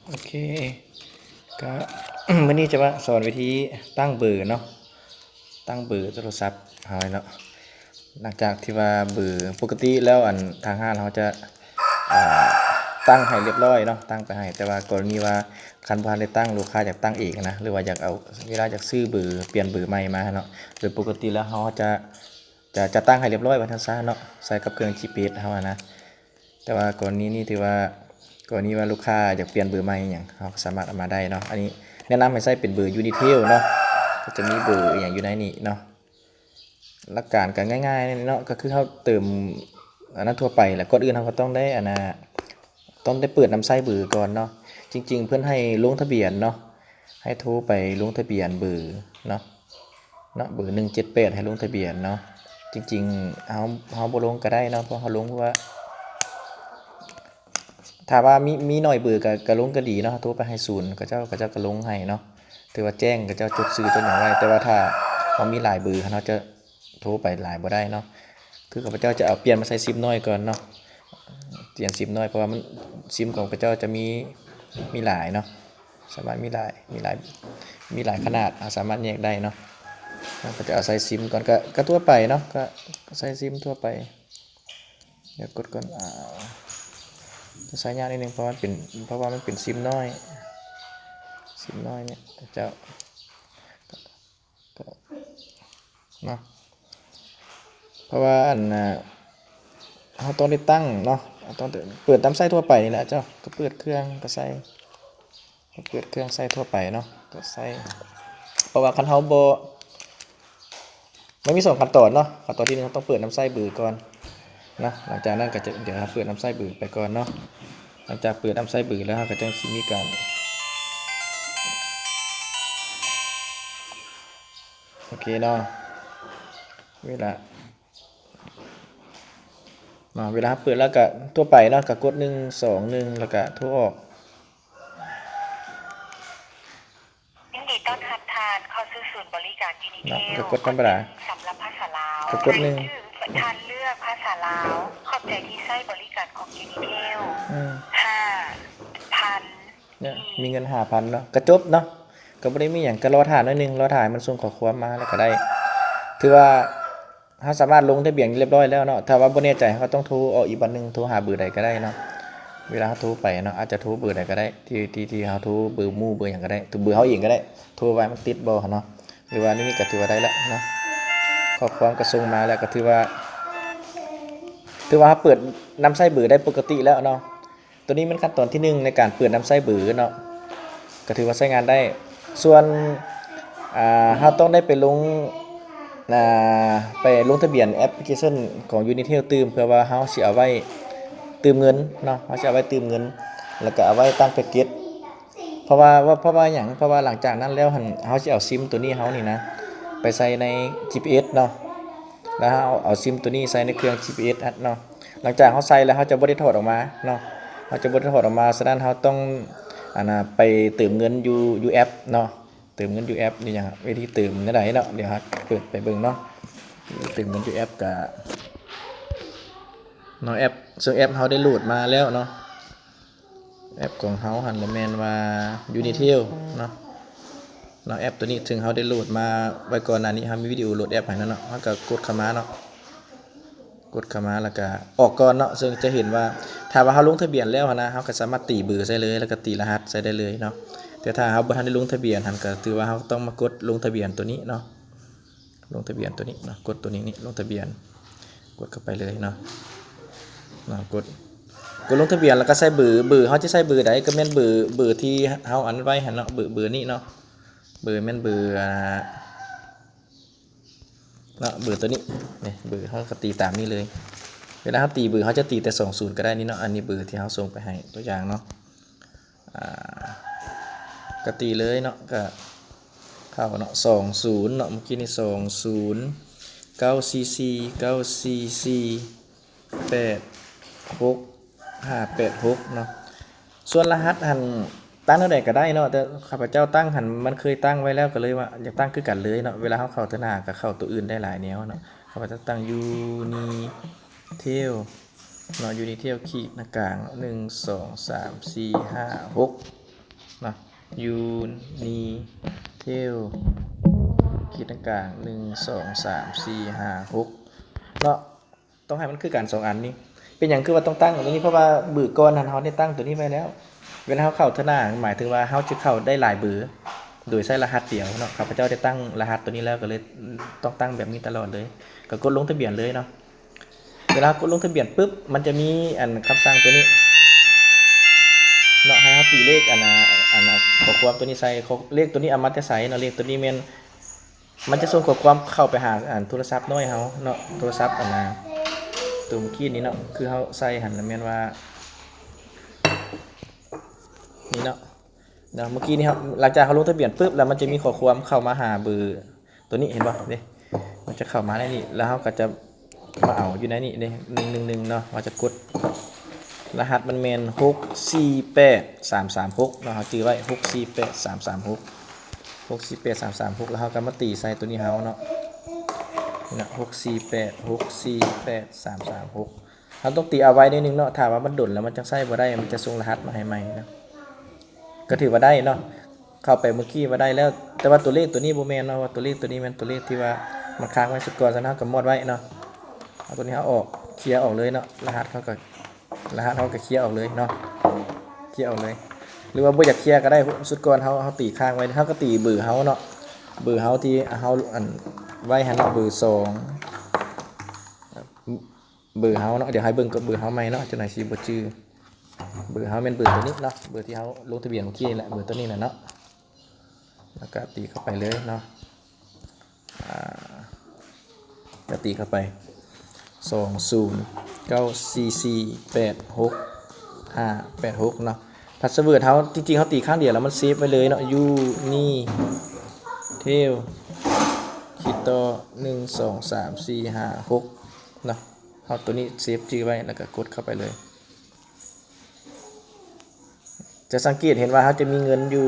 โอเคก็ วันนี้จะมาสอนวิธีตั้งเบอร์เนาะตั้งเบอร์โทรศัพท์เอาไว้เนาะหลังจากที่ว่าเบอร์ปกติแล้วทางห้างเขาจะอ่าตั้งให้เรียบร้อยเนาะตั้งไปให้แต่ว่ากรณีว่าคันบ่ทันได้ตั้งลูกค้าอยากตั้งเองนะหรือว่าอยากเอาเวลาอยากซื้อเบอร์เปลี่ยนเบอร์ใหม่มาเนาะโดยปกติแล้วเขาจะตั้งให้เรียบร้อยว่าซั่นซะเนาะใส่กับเครื่อง GPS เฮานะแต่ว่ากรณีนี้ถือว่ากรณีว่าลูกค้าอยากเปลี่ยนเบอร์ใหม่หยังเราก็สามารถเอามาได้เนาะอันนี้แนะนำให้ใส่เป็นเบอร์ Unitel เนาะก็จะมีเบอร์อหย่างอยู่ในนี้เนาะหลักการก็ง่ายๆเนาะก็คือเราเติมอันนั้นทั่วไปแหละก่อนอื่นเราก็ต้องได้ต้องได้เปิดนำไส้เบอร์ก่อนเนาะจริงๆเพื่อนให้ลงทะเบียนเนาะให้โทรไปลงทะเบียนเบอร์เนาะเบอร์178ให้ลงทะเบียนเนาะจริงๆเฮาบ่ลงก็ได้เนาะเพราะเฮาลงเพราะว่าถ้าว่ามีน้อยเบอร์ก็ลงก็ดีเนาะโทรไปให้ศูนย์เขาเจ้าก็ลงให้เนาะถือว่าแจ้งเขาเจ้าจดชื่อจดหยังไว้แต่ว่าถ้าเฮามีหลายเบอร์เขาจะโทรไปหลายบ่ได้เนาะคือข้าพเจ้าจะเอาเปลี่ยนมาใส่ซิมน้อยก่อนเนาะเปลี่ยนซิมน้อยเพราะว่ามันซิมของข้าพเจ้าจะมีหลายเนาะสามารถมีหลายขนาดสามารถแยกได้เนาะก็จะเอาใส่ซิมก่อนก็ทั่วไปเนาะก็ใส่ซิมทั่วไปเดี๋ยวกดก่อนจะใช้ยากนิดนึงเพราะว่ามันเป็นซิมน้อยเนี่ยเจ้าเนาะเพราะว่าเราต้องได้ตั้งเนาะต้องเปิดตามไส้ทั่วไปนี่แหละเจ้าก็เปิดเครื่องก็ใส่เปิดเครื่องใส่ทั่วไปเนาะก็ใส่เพราะว่าคันเฮาบ่มันมี2ขั้นตอนเนาะขั้นตอนที่1ต้องเปิดน้ำไส้เบอร์ก่อนนะหลังจากนั้นก็จะเดี๋ยวเปิดน้ำไส้เบอร์ไปก่อนเนาะหลังจากเปิดน้ำไส้เบอร์แล้วก็จะมีการโอเคเนาะเวลาเปิดแล้วก็ทั่วไปเนาะก็กด121แล้วก็โทรออกยินดีต้อนรับทานเข้าสู่ศูนย์บริการยูนิเทลก็กดธรรมดาสำหรับภาษาลาวก็กดทานเลือกภาษาลาวขอบใจที่ใช้บริการของยูนิเทล5,000เนี่ยมีเงิน5,000เนาะก็จบเนาะก็บ่ได้มีหยังก็รอท่าหน่อยนึงรอท่ามันส่งข้อความมาแล้วก็ได้ถือว่าเราสามารถลงทะเบียนเรียบร้อยแล้วเนาะถ้าว่าบ่แน่ใจเราต้องโทรออกอีกบัดนึงโทรหาเบอร์ใดก็ได้เนาะเวลาเราโทรไปเนาะอาจจะโทรเบอร์ใดก็ได้ที่เราโทรเบอร์หมู่เบอร์หยังก็ได้เบอร์เราเองก็ได้โทรไว้มันติดบ่เนาะหรือว่านี่ก็ถือว่าได้แล้วเนาะข้อความก็ส่งมาแล้วก็ถือว่าเราเปิดนำไส้เบอร์ได้ปกติแล้วเนาะตัวนี้มันขั้นตอนที่1ในการเปิดนำไส้เบอร์เนาะก็ถือว่าใช้งานได้ส่วนเราต้องได้ไปลงทะเบียนแอปพลิเคชันของ Unitel ตืมเพื่อว่าเราสิเอาไว้ตืมเงินเนาะเราสิเอาไว้ตืมเงินแล้วก็เอาไว้ตั้งแพ็กเกจเพราะว่าหยังเพราะว่าหลังจากนั้นแล้วเราสิเอาซิมตัวนี้เรานี่นะไปใส่ใน GPS เนาะแล้วเอาซิมตัวนี้ใส่ในเครื่อง GPS เนาะหลังจากเราใส่แล้วเราจะบ่ได้ถอดออกมาเนาะเราจะบ่ได้ถอดออกมาฉะนั้นเราต้องไปเติมเงินอยู่แอปเนาะเติมเงินอยู่แอปนี่อย่างวิธีเติมนั่นได้เนาะเดี๋ยวเปิดไปเบิ่งเนาะเติมเงินอยู่แอปกับเนาะแอปซึ่งแอปเขาได้โหลดมาแล้วเนาะแอปของเขาหันละแมนว่า Unitel เนาะแอปตัวนี้ถึงเขาได้โหลดมาไว้ก่อนหน้านี้เขามีวิดีโอโหลดแอปให้เนาะเขาก็กดเข้ามาเนาะกดเข้ามาแล้วก็ออกก่อนเนาะซึ่งจะเห็นว่าถ้าว่าเขาลงทะเบียนแล้วนะเขาก็สามารถตีเบอร์ใส่เลยแล้วก็ตีรหัสใส่ได้เลยเนาะแต่ถ้าเขาบ่ทันได้ลงทะเบียนก็ถือว่าเขาต้องมากดลงทะเบียนตัวนี้เนาะลงทะเบียนตัวนี้เนาะกดตัวนี้นี่ลงทะเบียนกดเข้าไปเลยเนาะกดลงทะเบียนแล้วก็ใส่เบอร์เขาจะใส่เบอร์ใดก็แม่นเบอร์ที่เขาอันไว้หั่นเนาะเบอร์นี้เนาะเบอร์แม่นเบอร์เนาะเบอร์ตัวนี้นี่เบอร์เขาก็ตีตามนี้เลยเวลาเขาตีเบอร์เขาจะตีแต่20ก็ได้นี่เนาะอันนี้เบอร์ที่เขาส่งไปให้ตัวอย่างเนาะก็ตีเลยเนาะก็เข้าเนาะ20เนาะเมื่อกี้นี่20 944 944 86 586เนาะส่วนรหัสตั้งเท่าใดก็ได้เนาะแต่ข้าพเจ้าตั้งมันเคยตั้งไว้แล้วก็เลยว่าอยากตั้งคือกันเลยเนาะเวลาเขาเข้าตัวหน้าก็เข้าตัวอื่นได้หลายแนวเนาะข้าพเจ้าตั้งUnitel เนาะUnitelขีดหน้ากลาง1 2 3 4 5 6 นะยูนีเทลขีดตรงกลาง1 2 3 4 5 6เนาะต้องให้มันคือกัน2อันนี้เป็นอย่างคือว่าต้องตั้งตรงนี้เพราะว่าเบือก้อนนั้นเขาได้ตั้งตัวนี้ไว้แล้วเวลาเขาเข้าธนาหมายถึงว่าเขาจะเข้าได้หลายเบือโดยใช้รหัสเดียวเนาะข้าพเจ้าได้ตั้งรหัสตัวนี้แล้วก็เลยต้องตั้งแบบนี้ตลอดเลยก็กดลงทะเบียนเลยเนาะเวลากดลงทะเบียนปุ๊บมันจะมีอันคำสั่งตัวนี้เนาะให้เขาตีเลขอันข้อความตัวนี้ใส่เลขตัวนี้เอามาจะใส่เนาะเลขตัวนี้มันจะส่งข้อความเข้าไปหาโทรศัพท์น้อยเขาเนาะโทรศัพท์ตัวเมื่อกี้นี้เนาะคือเขาใส่หันแม่นว่านี่เนาะเมื่อกี้นี้ครับหลังจากเขาลงทะเบียนปุ๊บแล้วมันจะมีข้อความเข้ามาหาเบอร์ตัวนี้เห็นป่ะเด้มันจะเข้ามาในนี่แล้วเขาก็จะมาเอาอยู่ในนี่เด้111เนาะว่าจะกดรหัสมันแมน648336เนาะเขาจื้อไว้648336 648336แล้วเขาก็มาตีใส่ตัวนี้เขาเนาะนี่648 648 336เขาต้องตีเอาไว้นิดนึงเนาะถ้าว่ามันดุนแล้วมันจะใส่บ่ได้มันจะส่งรหัสมาให้ใหม่นะก็ถือว่าได้เนาะเข้าไปเมื่อกี้ว่าได้แล้วแต่ว่าตัวเลขตัวนี้บ่แม่นเนาะว่าตัวเลขตัวนี้มันตัวเลขที่ว่ามันค้างไว้สุดก่อนซะนะก็มอดไว้เนาะเอาตัวนี้เขาออกเคลียร์ออกเลยเนาะรหัสเขาก็เคลียร์ออกเลยเนาะเคลียร์ออกเลยหรือว่าบ่อยากเคลียร์ก็ได้สุดก่อนเขาตีค้างไว้เขาก็ตีเบอร์เขาเนาะเบอร์เขาที่เขาไว้หันเบอร์2เบอร์เฮาเนาะเดี๋ยวให้เบิ่งกับเบอร์เฮาใหม่เนาะจังไหนสิบ่จื้อเบอร์เฮาเป็นเบอร์ตัวนี้เนาะเบอร์ที่เฮาลงทะเบียนเมื่อกี้แหละเบอร์ตัวนี้แหละเนาะแล้วก็ตีเข้าไปเลยเนาะก็ตีเข้าไป2094486586เนาะพาสเวิร์ดเฮาจริงๆเฮาตีข้างเดียวแล้วมันเซฟไว้เลยเนาะยูนี่เทลคิดต่อ1 2 3 4 5 6เนาะเอาตัวนี้เซฟชื่อไว้แล้วก็กดเข้าไปเลยจะสังเกตเห็นว่าเขาจะมีเงินอยู่